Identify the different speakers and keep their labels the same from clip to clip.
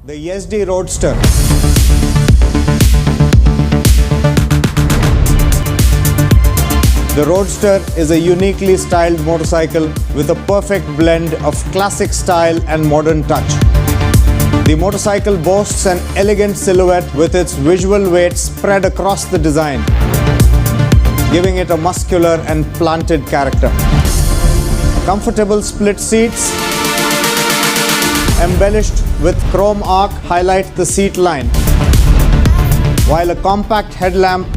Speaker 1: the Yezdi Roadster. The Roadster is a uniquely styled motorcycle with a perfect blend of classic style and modern touch. The motorcycle boasts an elegant silhouette with its visual weight spread across the design, giving it a muscular and planted character. Comfortable split seats embellished with chrome arc highlight the seat line, while a compact headlamp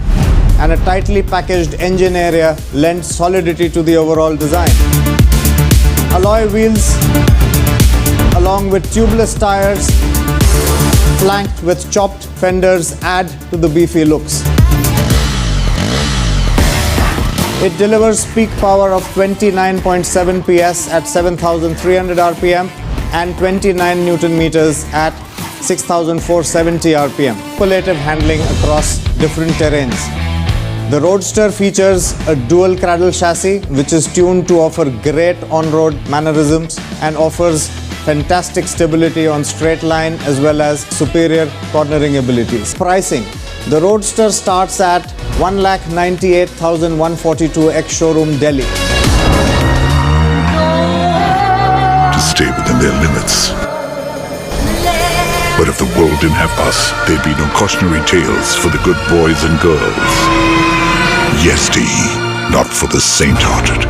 Speaker 1: and a tightly packaged engine area lend solidity to the overall design. Alloy wheels along with tubeless tires flanked with chopped fenders add to the beefy looks. It delivers peak power of 29.7 PS at 7,300 RPM and 29 Newton meters at 6,470 RPM. Superlative handling across different terrains. The Roadster features a dual cradle chassis which is tuned to offer great on-road mannerisms and offers fantastic stability on straight line as well as superior cornering abilities. Pricing. The Roadster starts at 1,98,142 ex-showroom Delhi.
Speaker 2: To stay within their limits. But if the world didn't have us, there'd be no cautionary tales for the good boys and girls. Yezdi, not for the saint-hearted.